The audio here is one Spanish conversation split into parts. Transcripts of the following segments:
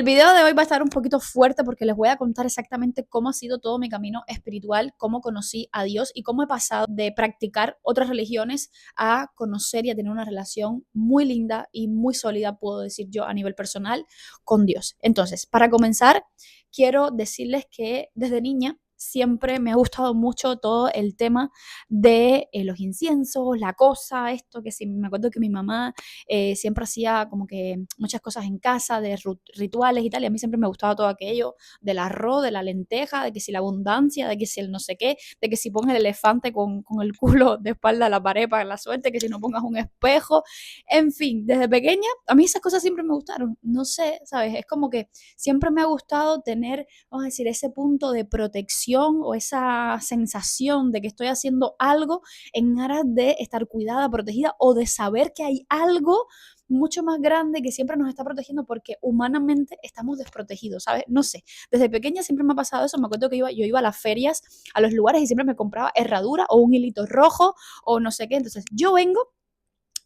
El video de hoy va a estar un poquito fuerte porque les voy a contar exactamente cómo ha sido todo mi camino espiritual, cómo conocí a Dios y cómo he pasado de practicar otras religiones a conocer y a tener una relación muy linda y muy sólida, puedo decir yo, a nivel personal con Dios. Entonces, para comenzar, quiero decirles que desde niña siempre me ha gustado mucho todo el tema de los inciensos, la cosa, esto que sí, me acuerdo que mi mamá siempre hacía como que muchas cosas en casa, de rituales y tal, y a mí siempre me gustaba todo aquello, del arroz, de la lenteja, de que si la abundancia, de que si el no sé qué, de que si pongas el elefante con el culo de espalda a la pared para la suerte, que si no pongas un espejo, en fin, desde pequeña a mí esas cosas siempre me gustaron, no sé, ¿sabes? Es como que siempre me ha gustado tener, vamos a decir, ese punto de protección o esa sensación de que estoy haciendo algo en aras de estar cuidada, protegida o de saber que hay algo mucho más grande que siempre nos está protegiendo porque humanamente estamos desprotegidos, ¿sabes? No sé, desde pequeña siempre me ha pasado eso, me acuerdo que yo iba a las ferias, a los lugares y siempre me compraba herradura o un hilito rojo o no sé qué, entonces yo vengo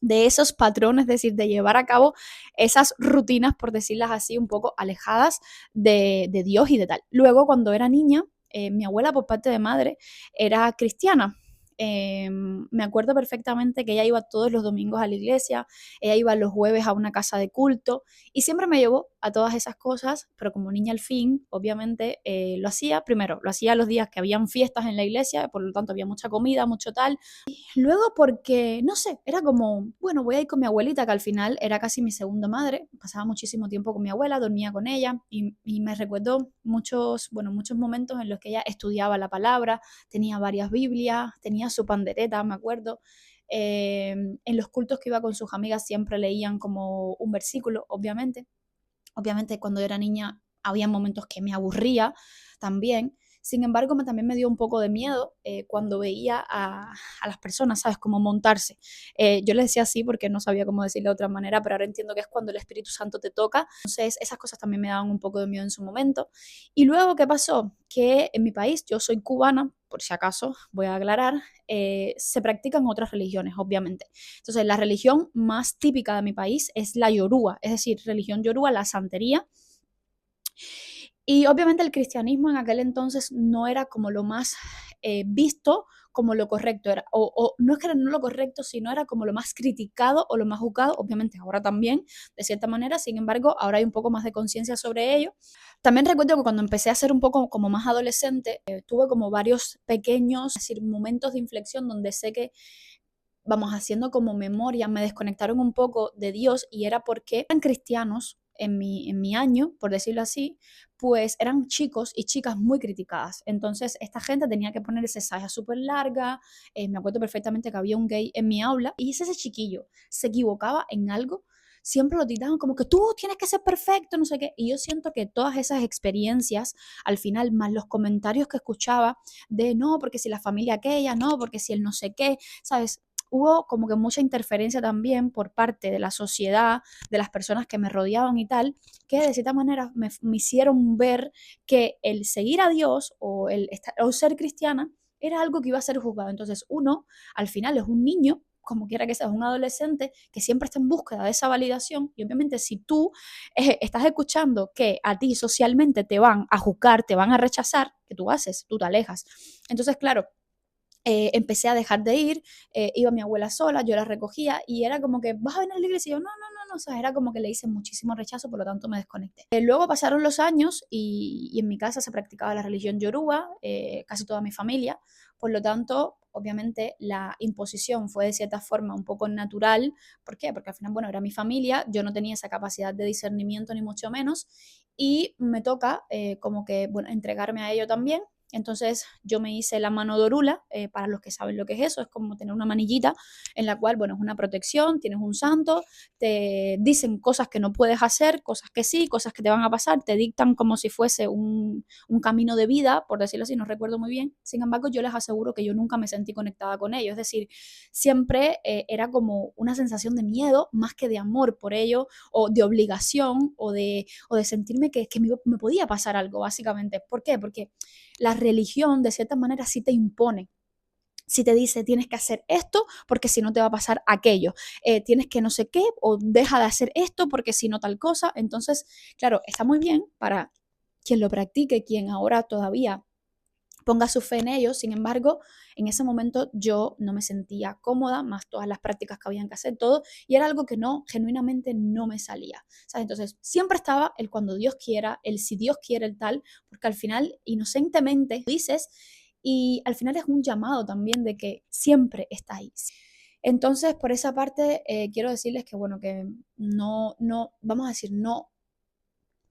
de esos patrones, es decir, de llevar a cabo esas rutinas, por decirlas así, un poco alejadas de Dios y de tal. Luego, cuando era niña, mi abuela por parte de madre era cristiana. Me acuerdo perfectamente que ella iba todos los domingos a la iglesia, ella iba los jueves a una casa de culto y siempre me llevó a todas esas cosas, pero como niña al fin, obviamente lo hacía, primero lo hacía los días que habían fiestas en la iglesia, por lo tanto había mucha comida, mucho tal, luego porque, no sé, era como, bueno, voy a ir con mi abuelita, que al final era casi mi segunda madre, pasaba muchísimo tiempo con mi abuela, dormía con ella y me recuerdo muchos, bueno, muchos momentos en los que ella estudiaba la palabra, tenía varias Biblias, tenía su pandereta, me acuerdo. En los cultos que iba con sus amigas siempre leían como un versículo, obviamente. Obviamente cuando era niña había momentos que me aburría también. Sin embargo, también me dio un poco de miedo cuando veía a las personas, ¿sabes? Como montarse. Yo le decía así porque no sabía cómo decirlo de otra manera, pero ahora entiendo que es cuando el Espíritu Santo te toca. Entonces, esas cosas también me daban un poco de miedo en su momento. Y luego, ¿qué pasó? Que en mi país, yo soy cubana, por si acaso, voy a aclarar, se practican otras religiones, obviamente. Entonces, la religión más típica de mi país es la yorúa, es decir, religión yorúa, la santería. Y obviamente el cristianismo en aquel entonces no era como lo más visto como lo correcto, era, o no es que era no lo correcto, sino era como lo más criticado o lo más juzgado, obviamente ahora también, de cierta manera, sin embargo, ahora hay un poco más de conciencia sobre ello. También recuerdo que cuando empecé a ser un poco como más adolescente, tuve como varios pequeños, es decir, momentos de inflexión donde sé que vamos haciendo como memoria, me desconectaron un poco de Dios y era porque eran cristianos en mi año, por decirlo así, pues eran chicos y chicas muy criticadas. Entonces, esta gente tenía que poner esa saya súper larga. Me acuerdo perfectamente que había un gay en mi aula y ese chiquillo se equivocaba en algo, siempre lo tiraban como que tú tienes que ser perfecto, no sé qué. Y yo siento que todas esas experiencias, al final, más los comentarios que escuchaba de no, porque si la familia aquella, no, porque si el no sé qué, ¿sabes? Hubo como que mucha interferencia también por parte de la sociedad, de las personas que me rodeaban y tal, que de cierta manera me hicieron ver que el seguir a Dios o ser cristiana era algo que iba a ser juzgado. Entonces uno al final es un niño, como quiera que sea, un adolescente que siempre está en búsqueda de esa validación y obviamente si tú estás escuchando que a ti socialmente te van a juzgar, te van a rechazar, ¿qué tú haces? Tú te alejas. Entonces, claro, empecé a dejar de ir, iba mi abuela sola, yo la recogía y era como que, ¿vas a venir a la iglesia? Y yo, no, no, no, no, o sea, era como que le hice muchísimo rechazo, por lo tanto me desconecté. Luego pasaron los años y en mi casa se practicaba la religión yoruba, casi toda mi familia, por lo tanto, obviamente la imposición fue de cierta forma un poco natural. ¿Por qué? Porque al final, bueno, era mi familia, yo no tenía esa capacidad de discernimiento ni mucho menos y me toca como que, bueno, entregarme a ello también. Entonces yo me hice la mano dorula, para los que saben lo que es eso, es como tener una manillita en la cual, bueno, es una protección, tienes un santo, te dicen cosas que no puedes hacer, cosas que sí, cosas que te van a pasar, te dictan como si fuese un camino de vida, por decirlo así, no recuerdo muy bien. Sin embargo, yo les aseguro que yo nunca me sentí conectada con ellos, es decir, siempre era como una sensación de miedo más que de amor por ello, o de obligación, o de sentirme que me podía pasar algo, básicamente. ¿Por qué? Porque la religión, de cierta manera, sí te impone si te dice tienes que hacer esto porque si no te va a pasar aquello, tienes que no sé qué o deja de hacer esto porque si no tal cosa. Entonces, claro, está muy bien para quien lo practique, quien ahora todavía ponga su fe en ellos. Sin embargo, en ese momento yo no me sentía cómoda, más todas las prácticas que habían que hacer, todo, y era algo que no, genuinamente no me salía, ¿sabes? Entonces, siempre estaba el cuando Dios quiera, el si Dios quiere, el tal, porque al final, inocentemente, dices, y al final es un llamado también de que siempre está ahí. Entonces, por esa parte, quiero decirles que, bueno, que vamos a decir, no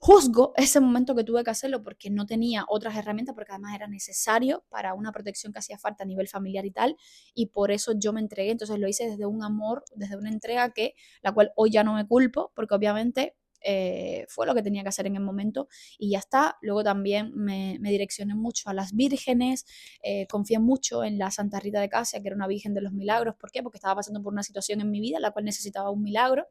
juzgo ese momento que tuve que hacerlo porque no tenía otras herramientas, porque además era necesario para una protección que hacía falta a nivel familiar y tal, y por eso yo me entregué. Entonces lo hice desde un amor, desde una entrega que, la cual hoy ya no me culpo, porque obviamente fue lo que tenía que hacer en el momento y ya está. Luego también me direccioné mucho a las vírgenes, confié mucho en la Santa Rita de Casia, que era una virgen de los milagros. ¿Por qué? Porque estaba pasando por una situación en mi vida la cual necesitaba un milagro,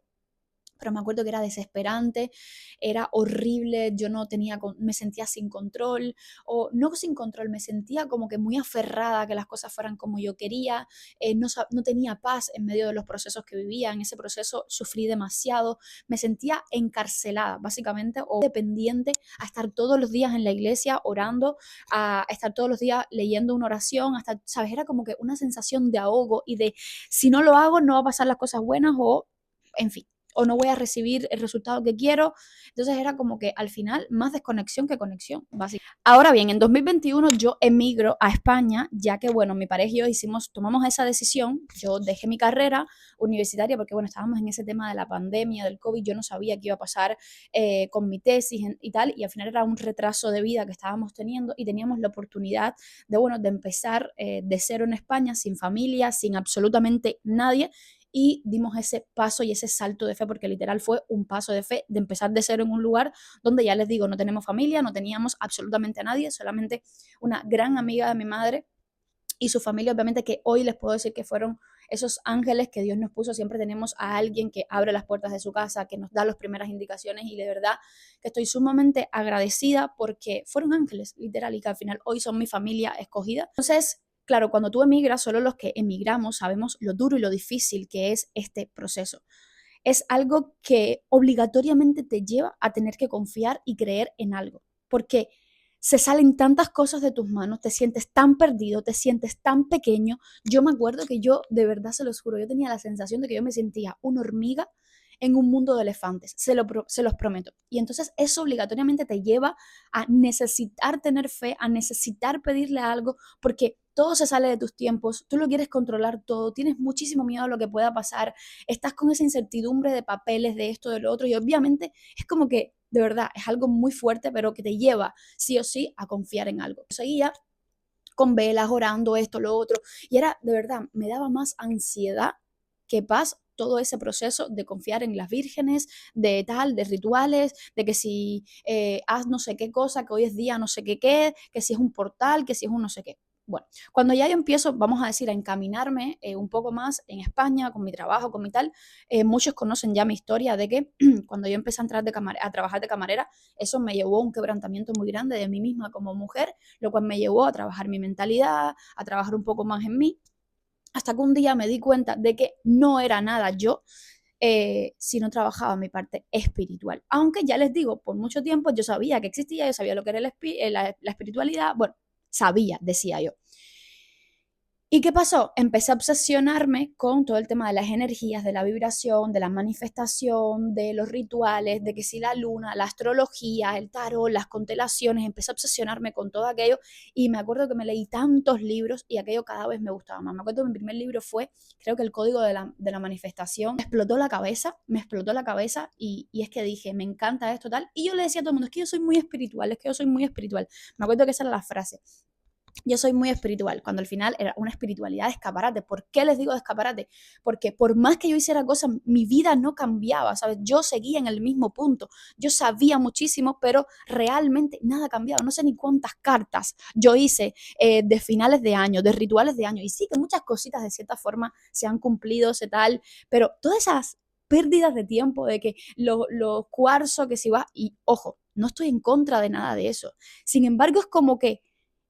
pero me acuerdo que era desesperante, era horrible, yo no tenía, me sentía sin control, o no sin control, me sentía como que muy aferrada a que las cosas fueran como yo quería, no tenía paz en medio de los procesos que vivía, en ese proceso sufrí demasiado, me sentía encarcelada, básicamente, o dependiente a estar todos los días en la iglesia orando, a estar todos los días leyendo una oración, hasta, ¿sabes? Era como que una sensación de ahogo y de, si no lo hago, no va a pasar las cosas buenas o, en fin, o no voy a recibir el resultado que quiero. Entonces era como que al final más desconexión que conexión, básicamente. Ahora bien, en 2021 yo emigro a España, ya que, bueno, mi pareja y yo tomamos esa decisión. Yo dejé mi carrera universitaria porque, bueno, estábamos en ese tema de la pandemia, del COVID, yo no sabía qué iba a pasar con mi tesis y tal, y al final era un retraso de vida que estábamos teniendo y teníamos la oportunidad de, bueno, de empezar de cero en España, sin familia, sin absolutamente nadie, y dimos ese paso y ese salto de fe, porque literal fue un paso de fe, de empezar de cero en un lugar donde, ya les digo, no tenemos familia, no teníamos absolutamente a nadie, solamente una gran amiga de mi madre y su familia, obviamente, que hoy les puedo decir que fueron esos ángeles que Dios nos puso. Siempre tenemos a alguien que abre las puertas de su casa, que nos da las primeras indicaciones, y de verdad que estoy sumamente agradecida porque fueron ángeles, literal, y que al final hoy son mi familia escogida. Entonces, claro, cuando tú emigras, solo los que emigramos sabemos lo duro y lo difícil que es este proceso. Es algo que obligatoriamente te lleva a tener que confiar y creer en algo, porque se salen tantas cosas de tus manos, te sientes tan perdido, te sientes tan pequeño. Yo me acuerdo que yo, de verdad se los juro, yo tenía la sensación de que yo me sentía una hormiga en un mundo de elefantes, se los prometo. Y entonces eso obligatoriamente te lleva a necesitar tener fe, a necesitar pedirle algo, porque todo se sale de tus tiempos, tú lo quieres controlar todo, tienes muchísimo miedo a lo que pueda pasar, estás con esa incertidumbre de papeles, de esto, de lo otro, y obviamente es como que, de verdad, es algo muy fuerte, pero que te lleva sí o sí a confiar en algo. Yo seguía con velas, orando esto, lo otro, y era, de verdad, me daba más ansiedad que paz todo ese proceso de confiar en las vírgenes, de tal, de rituales, de que si haz no sé qué cosa, que hoy es día no sé qué, que si es un portal, que si es un no sé qué. Bueno, cuando ya yo empiezo, vamos a decir, a encaminarme un poco más en España, con mi trabajo, con mi tal, muchos conocen ya mi historia de que cuando yo empecé a, entrar a trabajar de camarera, eso me llevó a un quebrantamiento muy grande de mí misma como mujer, lo cual me llevó a trabajar mi mentalidad, a trabajar un poco más en mí, hasta que un día me di cuenta de que no era nada yo si no trabajaba mi parte espiritual. Aunque ya les digo, por mucho tiempo yo sabía que existía, yo sabía lo que era la espiritualidad, bueno, sabía, decía yo. ¿Y qué pasó? Empecé a obsesionarme con todo el tema de las energías, de la vibración, de la manifestación, de los rituales, de que si la luna, la astrología, el tarot, las constelaciones, empecé a obsesionarme con todo aquello, y me acuerdo que me leí tantos libros y aquello cada vez me gustaba más. Me acuerdo que mi primer libro fue, creo que El Código de la Manifestación. Me explotó la cabeza y es que dije, me encanta esto tal, y yo le decía a todo el mundo, es que yo soy muy espiritual, es que yo soy muy espiritual. Me acuerdo que esa era la frase. Yo soy muy espiritual, cuando al final era una espiritualidad de escaparate. ¿Por qué les digo de escaparate? Porque por más que yo hiciera cosas, mi vida no cambiaba, ¿sabes? Yo seguía en el mismo punto. Yo sabía muchísimo, pero realmente nada cambiaba. No sé ni cuántas cartas yo hice de finales de año, de rituales de año. Y sí que muchas cositas de cierta forma se han cumplido, se tal, pero todas esas pérdidas de tiempo, de que los cuarzos, que si va, y ojo, no estoy en contra de nada de eso. Sin embargo, es como que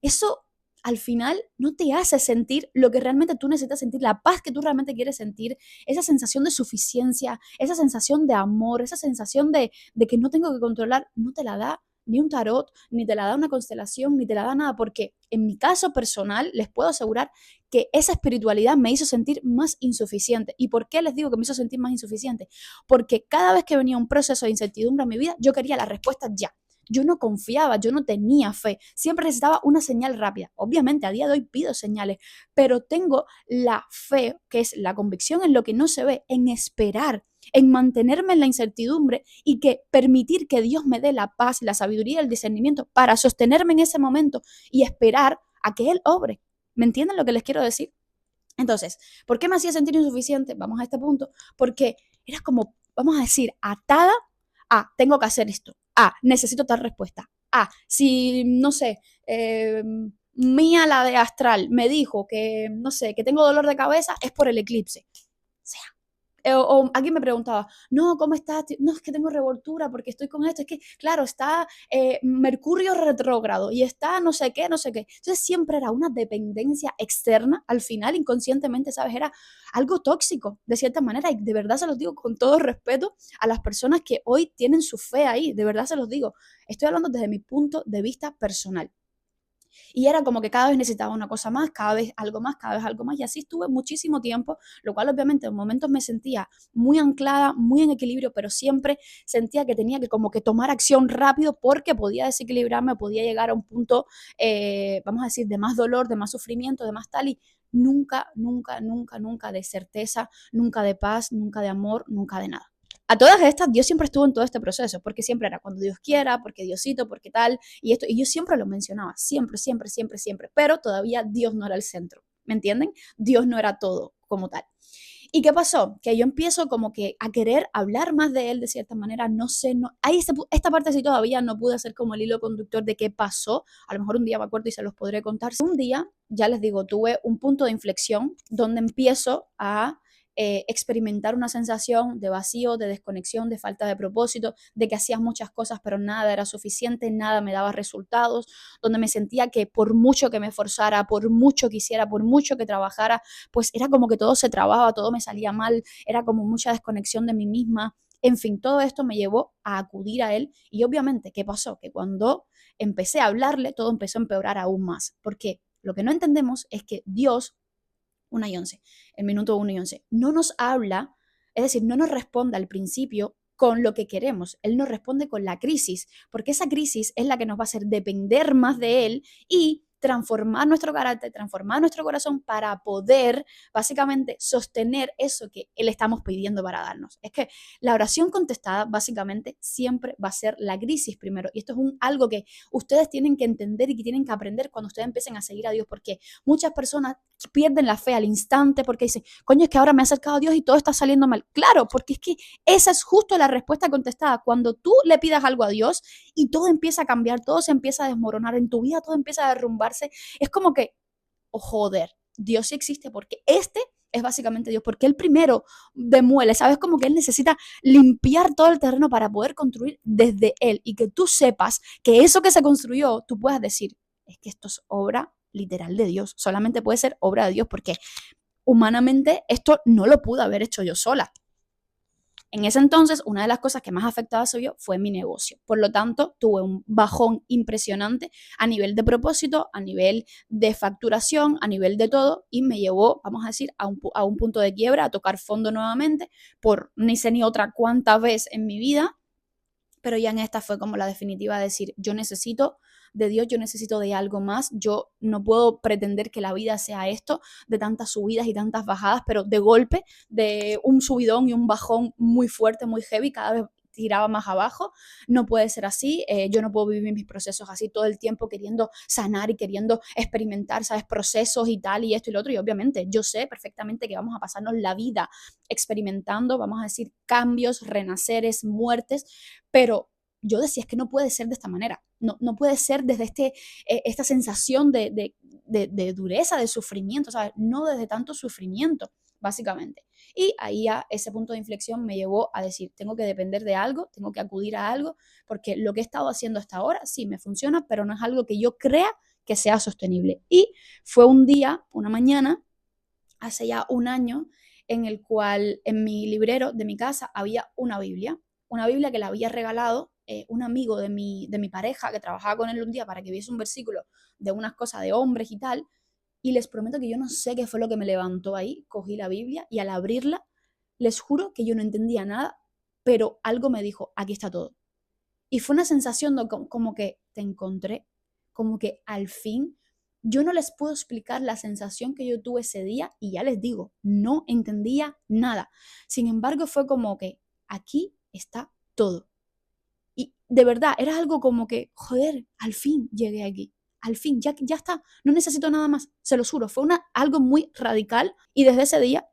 eso al final no te hace sentir lo que realmente tú necesitas sentir, la paz que tú realmente quieres sentir, esa sensación de suficiencia, esa sensación de amor, esa sensación de que no tengo que controlar, no te la da ni un tarot, ni te la da una constelación, ni te la da nada, porque en mi caso personal les puedo asegurar que esa espiritualidad me hizo sentir más insuficiente. ¿Y por qué les digo que me hizo sentir más insuficiente? Porque cada vez que venía un proceso de incertidumbre en mi vida, yo quería la respuesta ya. Yo no confiaba, yo no tenía fe, siempre necesitaba una señal rápida. Obviamente a día de hoy pido señales, pero tengo la fe, que es la convicción en lo que no se ve, en esperar, en mantenerme en la incertidumbre y que permitir que Dios me dé la paz, la sabiduría, el discernimiento para sostenerme en ese momento y esperar a que Él obre. ¿Me entienden lo que les quiero decir? Entonces, ¿por qué me hacía sentir insuficiente? Vamos a este punto, porque era como, vamos a decir, atada a, tengo que hacer esto, a, necesito tal respuesta, a, si, no sé, Mía la de Astral me dijo que, no sé, que tengo dolor de cabeza, es por el eclipse. O sea, o alguien me preguntaba, no, ¿cómo estás? No, es que tengo revoltura porque estoy con esto. Es que, claro, está Mercurio retrógrado y está no sé qué, no sé qué. Entonces siempre era una dependencia externa. Al final, inconscientemente, ¿sabes? Era algo tóxico, de cierta manera. Y de verdad se los digo con todo respeto a las personas que hoy tienen su fe ahí. De verdad se los digo. Estoy hablando desde mi punto de vista personal. Y era como que cada vez necesitaba una cosa más, cada vez algo más, cada vez algo más. Y así estuve muchísimo tiempo, lo cual obviamente en momentos me sentía muy anclada, muy en equilibrio, pero siempre sentía que tenía que como que tomar acción rápido porque podía desequilibrarme, podía llegar a un punto, vamos a decir, de más dolor, de más sufrimiento, de más tal. Y nunca, nunca, nunca, nunca de certeza, nunca de paz, nunca de amor, nunca de nada. A todas estas, Dios siempre estuvo en todo este proceso, porque siempre era cuando Dios quiera, porque Diosito, porque tal, y esto, y yo siempre lo mencionaba, siempre, siempre, siempre, siempre, pero todavía Dios no era el centro, ¿me entienden? Dios no era todo como tal. ¿Y qué pasó? Que yo empiezo como que a querer hablar más de él de cierta manera, no sé, no, hay esta parte sí todavía no pude hacer como el hilo conductor de qué pasó, a lo mejor un día me acuerdo y se los podré contar. Un día, ya les digo, tuve un punto de inflexión donde empiezo a experimentar una sensación de vacío, de desconexión, de falta de propósito, de que hacías muchas cosas pero nada era suficiente, nada me daba resultados, donde me sentía que por mucho que me esforzara, por mucho que hiciera, por mucho que trabajara, pues era como que todo se trababa, todo me salía mal, era como mucha desconexión de mí misma. En fin, todo esto me llevó a acudir a él y obviamente, ¿qué pasó? Que cuando empecé a hablarle, todo empezó a empeorar aún más, porque lo que no entendemos es que Dios 1:11, el minuto 1:11. No nos habla, es decir, no nos responde al principio con lo que queremos. Él nos responde con la crisis, porque esa crisis es la que nos va a hacer depender más de él y transformar nuestro carácter, transformar nuestro corazón para poder básicamente sostener eso que le estamos pidiendo para darnos. Es que la oración contestada básicamente siempre va a ser la crisis primero. Y esto es algo que ustedes tienen que entender y que tienen que aprender cuando ustedes empiecen a seguir a Dios, porque muchas personas pierden la fe al instante porque dicen, coño, es que ahora me he acercado a Dios y todo está saliendo mal. Claro, porque es que esa es justo la respuesta contestada. Cuando tú le pidas algo a Dios y todo empieza a cambiar, todo se empieza a desmoronar en tu vida, todo empieza a derrumbarse, es como que, oh, joder, Dios sí existe porque este es básicamente Dios, porque Él primero demuele, ¿sabes? Como que Él necesita limpiar todo el terreno para poder construir desde Él y que tú sepas que eso que se construyó, tú puedas decir, es que esto es obra literal de Dios, solamente puede ser obra de Dios porque humanamente esto no lo pude haber hecho yo sola. En ese entonces, una de las cosas que más afectada soy yo fue mi negocio. Por lo tanto, tuve un bajón impresionante a nivel de propósito, a nivel de facturación, a nivel de todo, y me llevó, vamos a decir, a un punto de quiebra, a tocar fondo nuevamente, por ni sé ni otra cuántas veces en mi vida, pero ya en esta fue como la definitiva de decir, yo necesito de Dios, yo necesito de algo más, yo no puedo pretender que la vida sea esto, de tantas subidas y tantas bajadas, pero de golpe, de un subidón y un bajón muy fuerte, muy heavy, cada vez tiraba más abajo, no puede ser así, yo no puedo vivir mis procesos así todo el tiempo queriendo sanar y queriendo experimentar, ¿sabes? Procesos y tal y esto y lo otro, y obviamente yo sé perfectamente que vamos a pasarnos la vida experimentando, vamos a decir, cambios, renaceres, muertes, pero yo decía, es que no puede ser de esta manera, no puede ser desde esta sensación de dureza, de sufrimiento, ¿sabes? No desde tanto sufrimiento, básicamente. Y ahí a ese punto de inflexión me llevó a decir, tengo que depender de algo, tengo que acudir a algo, porque lo que he estado haciendo hasta ahora sí me funciona, pero no es algo que yo crea que sea sostenible. Y fue un día, una mañana, hace ya un año, en el cual en mi librero de mi casa había una Biblia que le había regalado un amigo de mi pareja que trabajaba con él un día para que viese un versículo de unas cosas de hombres y tal. Y les prometo que yo no sé qué fue lo que me levantó ahí, cogí la Biblia y al abrirla, les juro que yo no entendía nada, pero algo me dijo, aquí está todo. Y fue una sensación de como que te encontré, como que al fin, yo no les puedo explicar la sensación que yo tuve ese día y ya les digo, no entendía nada. Sin embargo, fue como que aquí está todo. Y de verdad, era algo como que, joder, al fin llegué aquí. Al fin, ya está, no necesito nada más, se lo juro, fue algo muy radical y desde ese día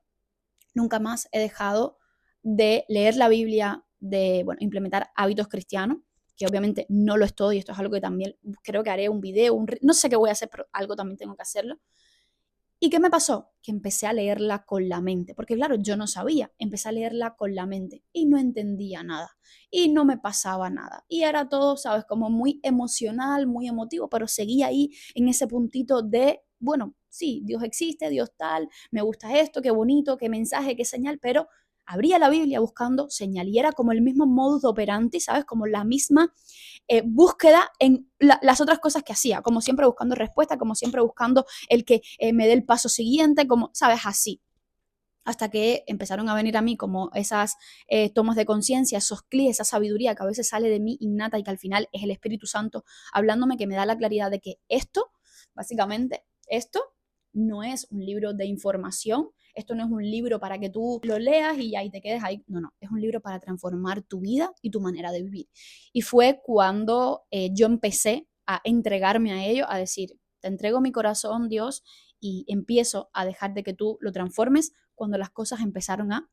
nunca más he dejado de leer la Biblia, de bueno, implementar hábitos cristianos, que obviamente no lo estoy, y esto es algo que también creo que haré un video, no sé qué voy a hacer, pero algo también tengo que hacerlo. ¿Y qué me pasó? Que empecé a leerla con la mente, porque claro, yo no sabía, empecé a leerla con la mente y no entendía nada y no me pasaba nada. Y era todo, sabes, como muy emocional, muy emotivo, pero seguía ahí en ese puntito de, bueno, sí, Dios existe, Dios tal, me gusta esto, qué bonito, qué mensaje, qué señal, pero abría la Biblia buscando señal y era como el mismo modus operandi, ¿sabes? Como la misma búsqueda en las otras cosas que hacía, como siempre buscando respuesta, como siempre buscando el que me dé el paso siguiente, como, ¿sabes? Así. Hasta que empezaron a venir a mí como esas tomas de conciencia, esos clics, esa sabiduría que a veces sale de mí innata y que al final es el Espíritu Santo hablándome, que me da la claridad de que esto, básicamente, esto no es un libro de información, esto no es un libro para que tú lo leas y ahí te quedes ahí, no, es un libro para transformar tu vida y tu manera de vivir. Y fue cuando yo empecé a entregarme a ello, a decir, te entrego mi corazón, Dios, y empiezo a dejar de que tú lo transformes cuando las cosas empezaron a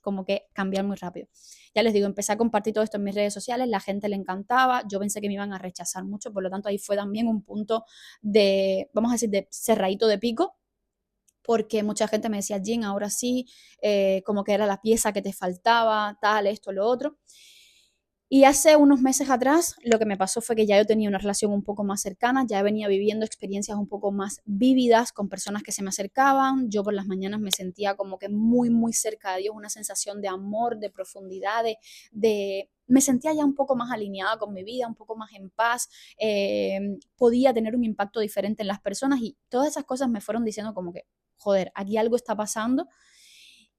como que cambiar muy rápido. Ya les digo, empecé a compartir todo esto en mis redes sociales, la gente le encantaba, yo pensé que me iban a rechazar mucho, por lo tanto ahí fue también un punto de, vamos a decir, de cerradito de pico, porque mucha gente me decía, Jean, ahora sí, como que era la pieza que te faltaba, tal, esto, lo otro. Y hace unos meses atrás lo que me pasó fue que ya yo tenía una relación un poco más cercana, ya venía viviendo experiencias un poco más vívidas con personas que se me acercaban, yo por las mañanas me sentía como que muy, muy cerca de Dios, una sensación de amor, de profundidad, me sentía ya un poco más alineada con mi vida, un poco más en paz, podía tener un impacto diferente en las personas y todas esas cosas me fueron diciendo como que, joder, aquí algo está pasando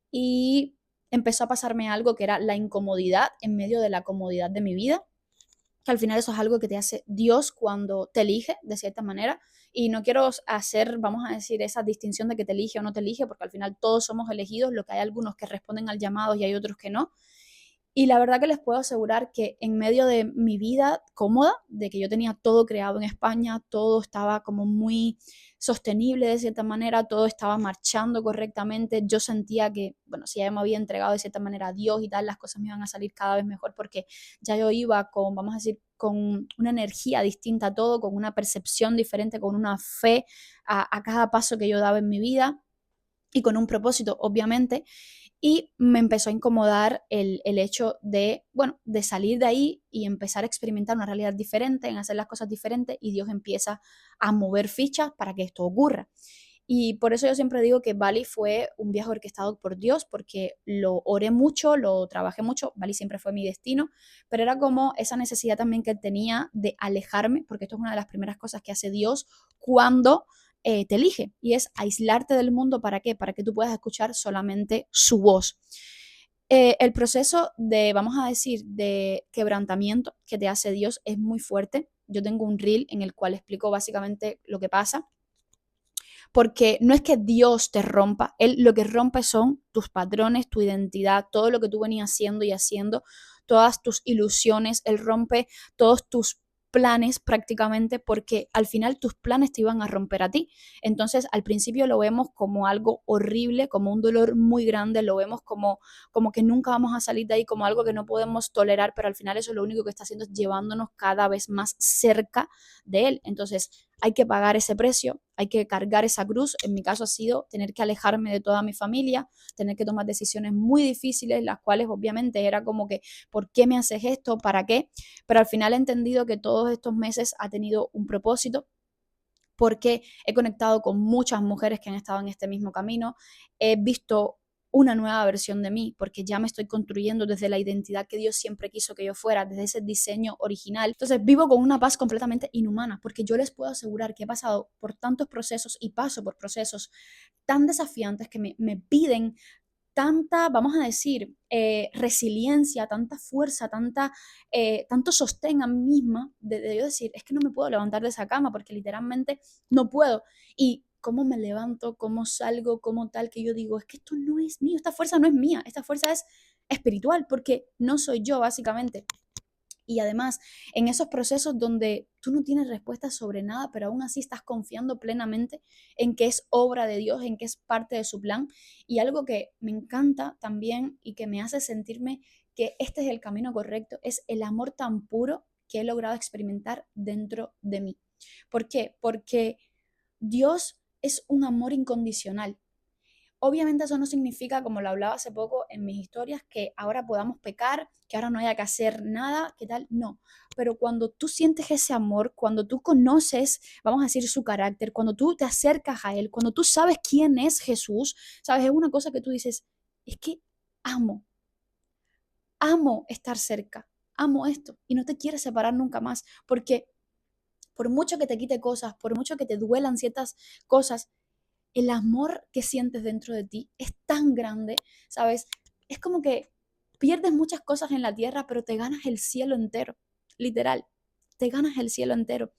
y empezó a pasarme algo que era la incomodidad en medio de la comodidad de mi vida, que al final eso es algo que te hace Dios cuando te elige, de cierta manera, y no quiero hacer, vamos a decir, esa distinción de que te elige o no te elige, porque al final todos somos elegidos, lo que hay algunos que responden al llamado y hay otros que no, y la verdad que les puedo asegurar que en medio de mi vida cómoda, de que yo tenía todo creado en España, todo estaba como muy sostenible de cierta manera, todo estaba marchando correctamente, yo sentía que, bueno, si ya me había entregado de cierta manera a Dios y tal, las cosas me iban a salir cada vez mejor porque ya yo iba con, vamos a decir, con una energía distinta a todo, con una percepción diferente, con una fe a cada paso que yo daba en mi vida y con un propósito, obviamente, y me empezó a incomodar el hecho de, bueno, de salir de ahí y empezar a experimentar una realidad diferente, en hacer las cosas diferentes y Dios empieza a mover fichas para que esto ocurra. Y por eso yo siempre digo que Bali fue un viaje orquestado por Dios, porque lo oré mucho, lo trabajé mucho, Bali siempre fue mi destino, pero era como esa necesidad también que él tenía de alejarme, porque esto es una de las primeras cosas que hace Dios cuando te elige, y es aislarte del mundo. ¿Para qué? Para que tú puedas escuchar solamente su voz. El proceso de, vamos a decir, de quebrantamiento que te hace Dios es muy fuerte. Yo tengo un reel en el cual explico básicamente lo que pasa, porque no es que Dios te rompa, Él lo que rompe son tus patrones, tu identidad, todo lo que tú venías haciendo y haciendo, todas tus ilusiones, Él rompe todos tus planes prácticamente, porque al final tus planes te iban a romper a ti. Entonces al principio lo vemos como algo horrible, como un dolor muy grande, lo vemos como que nunca vamos a salir de ahí, como algo que no podemos tolerar, pero al final eso lo único que está haciendo es llevándonos cada vez más cerca de Él. Entonces hay que pagar ese precio, hay que cargar esa cruz. En mi caso ha sido tener que alejarme de toda mi familia, tener que tomar decisiones muy difíciles, las cuales obviamente era como que, ¿por qué me haces esto? ¿Para qué? Pero al final he entendido que todos estos meses ha tenido un propósito, porque he conectado con muchas mujeres que han estado en este mismo camino, he visto una nueva versión de mí, porque ya me estoy construyendo desde la identidad que Dios siempre quiso que yo fuera, desde ese diseño original. Entonces vivo con una paz completamente inhumana, porque yo les puedo asegurar que he pasado por tantos procesos y paso por procesos tan desafiantes que me piden tanta, vamos a decir, resiliencia, tanta fuerza, tanto sostén a mí misma de yo decir, es que no me puedo levantar de esa cama porque literalmente no puedo. Y cómo me levanto, cómo salgo, cómo tal, que yo digo, es que esto no es mío, esta fuerza no es mía, esta fuerza es espiritual porque no soy yo, básicamente. Y además, en esos procesos donde tú no tienes respuestas sobre nada, pero aún así estás confiando plenamente en que es obra de Dios, en que es parte de su plan. Y algo que me encanta también y que me hace sentirme que este es el camino correcto, es el amor tan puro que he logrado experimentar dentro de mí. ¿Por qué? Porque Dios es un amor incondicional. Obviamente eso no significa, como lo hablaba hace poco en mis historias, que ahora podamos pecar, que ahora no haya que hacer nada, ¿qué tal? No. Pero cuando tú sientes ese amor, cuando tú conoces, vamos a decir, su carácter, cuando tú te acercas a Él, cuando tú sabes quién es Jesús, sabes, es una cosa que tú dices, es que amo, amo estar cerca, amo esto y no te quieres separar nunca más, porque por mucho que te quite cosas, por mucho que te duelan ciertas cosas, el amor que sientes dentro de ti es tan grande, ¿sabes? Es como que pierdes muchas cosas en la tierra, pero te ganas el cielo entero, literal, te ganas el cielo entero.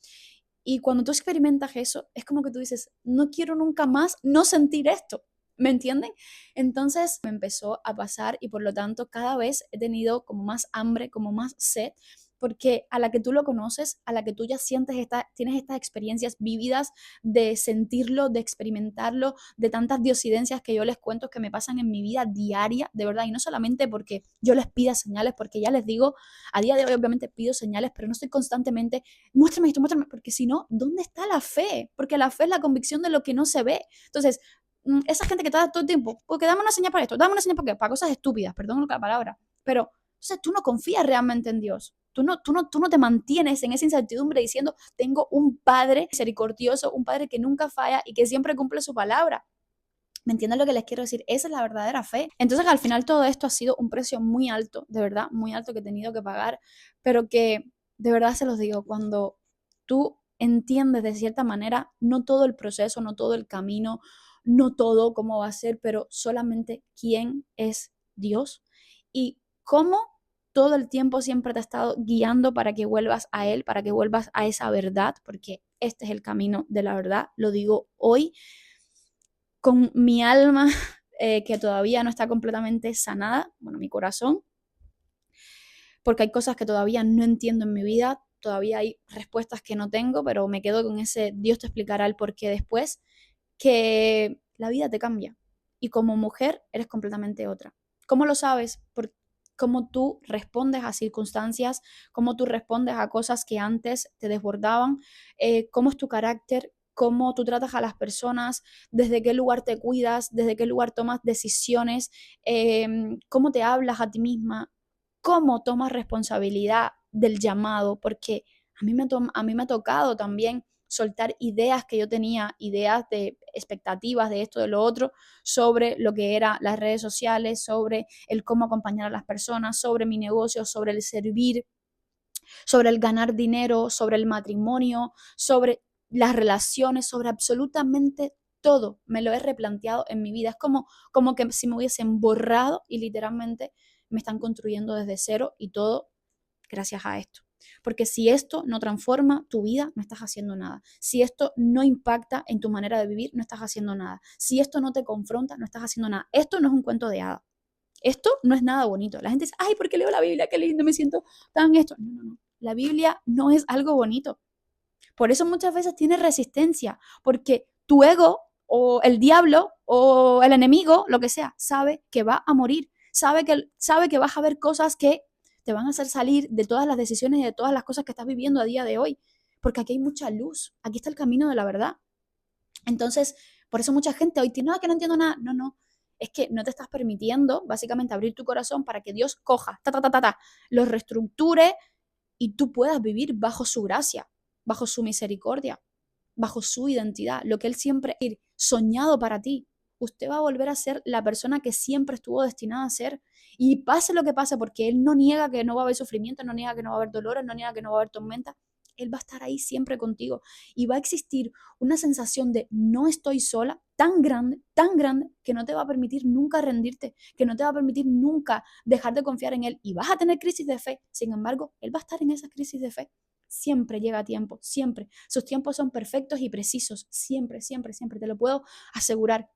Y cuando tú experimentas eso, es como que tú dices, no quiero nunca más no sentir esto, ¿me entienden? Entonces me empezó a pasar y por lo tanto cada vez he tenido como más hambre, como más sed, porque a la que tú lo conoces, a la que tú ya sientes, tienes estas experiencias vividas de sentirlo, de experimentarlo, de tantas diosidencias que yo les cuento que me pasan en mi vida diaria, de verdad, y no solamente porque yo les pida señales, porque ya les digo, a día de hoy obviamente pido señales, pero no estoy constantemente muéstrame esto, muéstrame, porque si no, ¿dónde está la fe? Porque la fe es la convicción de lo que no se ve. Entonces, esa gente que te da todo el tiempo, porque dame una señal para esto, dame una señal para qué, para cosas estúpidas, perdón la palabra, pero entonces tú no confías realmente en Dios. Tú no te mantienes en esa incertidumbre diciendo, tengo un Padre misericordioso, un Padre que nunca falla y que siempre cumple su palabra. ¿Me entienden lo que les quiero decir? Esa es la verdadera fe. Entonces, al final, todo esto ha sido un precio muy alto, de verdad, muy alto que he tenido que pagar, pero que, de verdad se los digo, cuando tú entiendes de cierta manera, no todo el proceso, no todo el camino, no todo cómo va a ser, pero solamente quién es Dios y cómo todo el tiempo siempre te ha estado guiando para que vuelvas a Él, para que vuelvas a esa verdad, porque este es el camino de la verdad, lo digo hoy con mi alma que todavía no está completamente sanada, bueno, mi corazón, porque hay cosas que todavía no entiendo en mi vida, todavía hay respuestas que no tengo, pero me quedo con ese Dios te explicará el por qué después, que la vida te cambia y como mujer eres completamente otra. ¿Cómo lo sabes? Por cómo tú respondes a circunstancias, cómo tú respondes a cosas que antes te desbordaban, cómo es tu carácter, cómo tú tratas a las personas, desde qué lugar te cuidas, desde qué lugar tomas decisiones, cómo te hablas a ti misma, cómo tomas responsabilidad del llamado, porque a mí me ha tocado también soltar ideas que yo tenía, ideas de expectativas de esto, de lo otro, sobre lo que eran las redes sociales, sobre el cómo acompañar a las personas, sobre mi negocio, sobre el servir, sobre el ganar dinero, sobre el matrimonio, sobre las relaciones, sobre absolutamente todo. Me lo he replanteado en mi vida. Es como que si me hubiesen borrado y literalmente me están construyendo desde cero y todo gracias a esto. Porque si esto no transforma tu vida, no estás haciendo nada. Si esto no impacta en tu manera de vivir, no estás haciendo nada. Si esto no te confronta, no estás haciendo nada. Esto no es un cuento de hadas. Esto no es nada bonito. La gente dice, ay, ¿por qué leo la Biblia? Qué lindo, me siento tan esto. No, no, no. La Biblia no es algo bonito. Por eso muchas veces tiene resistencia, porque tu ego o el diablo o el enemigo, lo que sea, sabe que va a morir. Sabe que vas a ver cosas que te van a hacer salir de todas las decisiones y de todas las cosas que estás viviendo a día de hoy. Porque aquí hay mucha luz. Aquí está el camino de la verdad. Entonces, por eso mucha gente hoy tiene, no, que no entiendo nada. No, no. Es que no te estás permitiendo básicamente abrir tu corazón para que Dios coja, lo reestructure y tú puedas vivir bajo su gracia, bajo su misericordia, bajo su identidad, lo que Él siempre ha soñado para ti. Usted va a volver a ser la persona que siempre estuvo destinada a ser. Y pase lo que pase, porque Él no niega que no va a haber sufrimiento, no niega que no va a haber dolores, no niega que no va a haber tormenta. Él va a estar ahí siempre contigo. Y va a existir una sensación de no estoy sola tan grande, que no te va a permitir nunca rendirte, que no te va a permitir nunca dejar de confiar en Él. Y vas a tener crisis de fe. Sin embargo, Él va a estar en esas crisis de fe. Siempre llega a tiempo, siempre. Sus tiempos son perfectos y precisos. Siempre, siempre, siempre. Te lo puedo asegurar.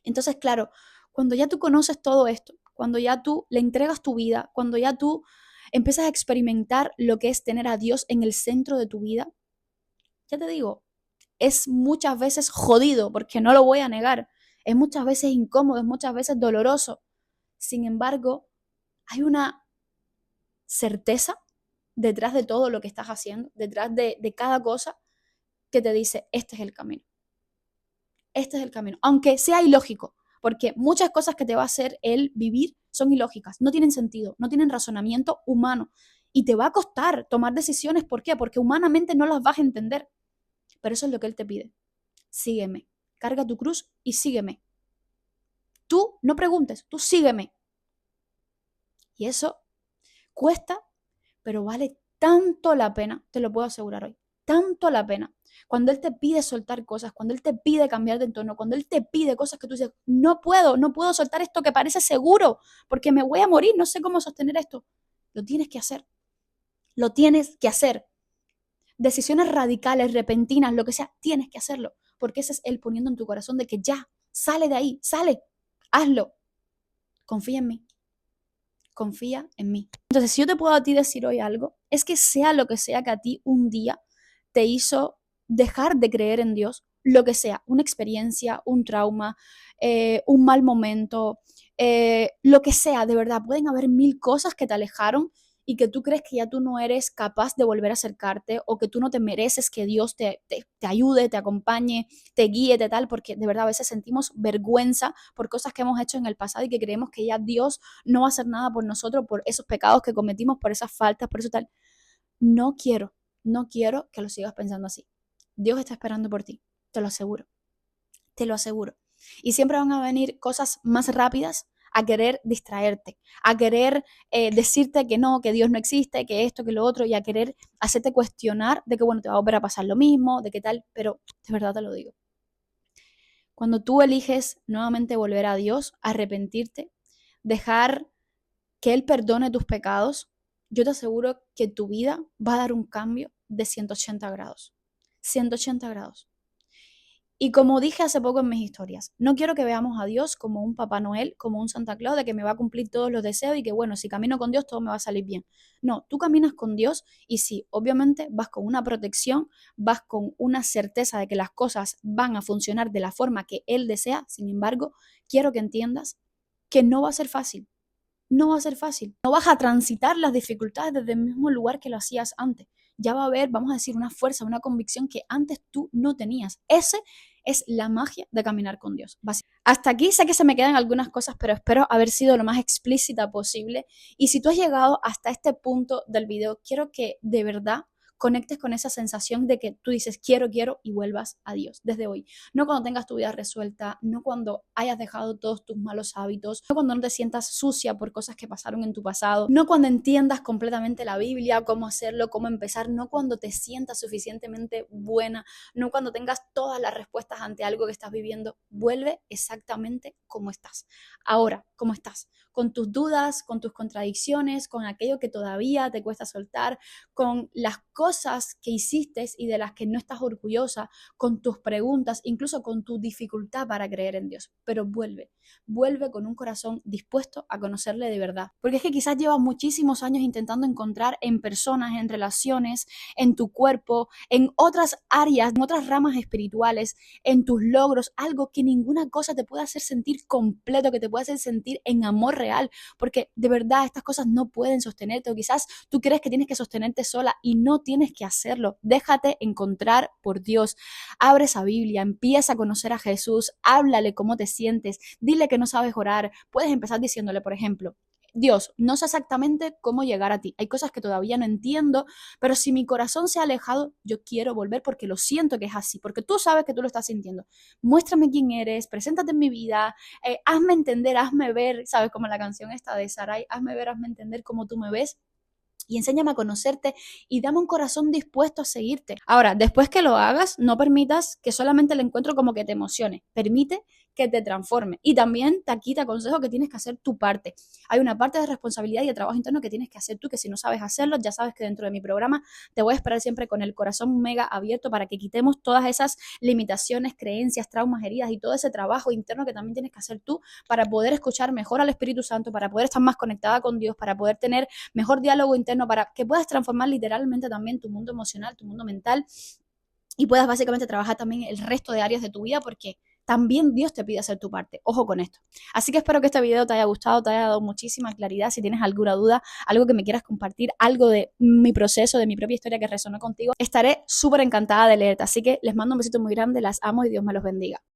Entonces, claro, cuando ya tú conoces todo esto, cuando ya tú le entregas tu vida, cuando ya tú empiezas a experimentar lo que es tener a Dios en el centro de tu vida, ya te digo, es muchas veces jodido, porque no lo voy a negar, es muchas veces incómodo, es muchas veces doloroso. Sin embargo, hay una certeza detrás de todo lo que estás haciendo, detrás de cada cosa que te dice, este es el camino. Este es el camino, aunque sea ilógico, porque muchas cosas que te va a hacer el vivir son ilógicas, no tienen sentido, no tienen razonamiento humano y te va a costar tomar decisiones. ¿Por qué? Porque humanamente no las vas a entender, pero eso es lo que Él te pide. Sígueme, carga tu cruz y sígueme. Tú no preguntes, tú sígueme. Y eso cuesta, pero vale tanto la pena, te lo puedo asegurar hoy, tanto la pena. Cuando Él te pide soltar cosas, cuando Él te pide cambiar de entorno, cuando Él te pide cosas que tú dices, no puedo soltar esto que parece seguro, porque me voy a morir, no sé cómo sostener esto. Lo tienes que hacer. Lo tienes que hacer. Decisiones radicales, repentinas, lo que sea, tienes que hacerlo, porque ese es Él poniendo en tu corazón de que ya, sale de ahí, sale, hazlo. Confía en mí. Confía en mí. Entonces, si yo te puedo a ti decir hoy algo, es que sea lo que sea que a ti un día te hizo dejar de creer en Dios, lo que sea, una experiencia, un trauma, un mal momento, lo que sea, de verdad, pueden haber mil cosas que te alejaron y que tú crees que ya tú no eres capaz de volver a acercarte o que tú no te mereces que Dios te ayude, te acompañe, te guíe, te tal, porque de verdad a veces sentimos vergüenza por cosas que hemos hecho en el pasado y que creemos que ya Dios no va a hacer nada por nosotros, por esos pecados que cometimos, por esas faltas, por eso tal. No quiero que lo sigas pensando así. Dios está esperando por ti, te lo aseguro, te lo aseguro. Y siempre van a venir cosas más rápidas a querer distraerte, a querer decirte que no, que Dios no existe, que esto, que lo otro, y a querer hacerte cuestionar de que, bueno, te va a volver a pasar lo mismo, de qué tal, pero de verdad te lo digo. Cuando tú eliges nuevamente volver a Dios, arrepentirte, dejar que Él perdone tus pecados, yo te aseguro que tu vida va a dar un cambio de 180 grados. 180 grados. Y como dije hace poco en mis historias, no quiero que veamos a Dios como un Papá Noel, como un Santa Claus, de que me va a cumplir todos los deseos y que, bueno, si camino con Dios todo me va a salir bien. No, tú caminas con Dios y sí, obviamente vas con una protección, vas con una certeza de que las cosas van a funcionar de la forma que Él desea. Sin embargo, quiero que entiendas que no va a ser fácil. No va a ser fácil. No vas a transitar las dificultades desde el mismo lugar que lo hacías antes. Ya va a haber, vamos a decir, una fuerza, una convicción que antes tú no tenías. Ese es la magia de caminar con Dios. Hasta aquí sé que se me quedan algunas cosas, pero espero haber sido lo más explícita posible. Y si tú has llegado hasta este punto del video, quiero que de verdad conectes con esa sensación de que tú dices quiero y vuelvas a Dios desde hoy. No cuando tengas tu vida resuelta, no cuando hayas dejado todos tus malos hábitos, no cuando no te sientas sucia por cosas que pasaron en tu pasado, no cuando entiendas completamente la Biblia, cómo hacerlo, cómo empezar, no cuando te sientas suficientemente buena, no cuando tengas todas las respuestas ante algo que estás viviendo. Vuelve exactamente como estás. Ahora, ¿cómo estás? Con tus dudas, con tus contradicciones, con aquello que todavía te cuesta soltar, con las cosas que hiciste y de las que no estás orgullosa, con tus preguntas, incluso con tu dificultad para creer en Dios. Pero vuelve con un corazón dispuesto a conocerle de verdad. Porque es que quizás llevas muchísimos años intentando encontrar en personas, en relaciones, en tu cuerpo, en otras áreas, en otras ramas espirituales, en tus logros, algo que ninguna cosa te pueda hacer sentir completo, que te pueda hacer sentir en amor real, porque de verdad estas cosas no pueden sostenerte, o quizás tú crees que tienes que sostenerte sola y no tienes que hacerlo. Déjate encontrar por Dios. Abre esa Biblia, empieza a conocer a Jesús, háblale cómo te sientes, dile que no sabes orar. Puedes empezar diciéndole, por ejemplo, Dios, no sé exactamente cómo llegar a ti. Hay cosas que todavía no entiendo, pero si mi corazón se ha alejado, yo quiero volver porque lo siento que es así, porque tú sabes que tú lo estás sintiendo. Muéstrame quién eres, preséntate en mi vida, hazme entender, hazme ver, ¿sabes? Como la canción esta de Sarai, hazme ver, hazme entender cómo tú me ves y enséñame a conocerte y dame un corazón dispuesto a seguirte. Ahora, después que lo hagas, no permitas que solamente el encuentro como que te emocione, permite que te transforme. Y también aquí te aconsejo que tienes que hacer tu parte. Hay una parte de responsabilidad y de trabajo interno que tienes que hacer tú, que si no sabes hacerlo, ya sabes que dentro de mi programa te voy a esperar siempre con el corazón mega abierto para que quitemos todas esas limitaciones, creencias, traumas, heridas y todo ese trabajo interno que también tienes que hacer tú para poder escuchar mejor al Espíritu Santo, para poder estar más conectada con Dios, para poder tener mejor diálogo interno, para que puedas transformar literalmente también tu mundo emocional, tu mundo mental y puedas básicamente trabajar también el resto de áreas de tu vida porque también Dios te pide hacer tu parte. Ojo con esto. Así que espero que este video te haya gustado, te haya dado muchísima claridad. Si tienes alguna duda, algo que me quieras compartir, algo de mi proceso, de mi propia historia que resonó contigo, estaré súper encantada de leerte. Así que les mando un besito muy grande, las amo y Dios me los bendiga.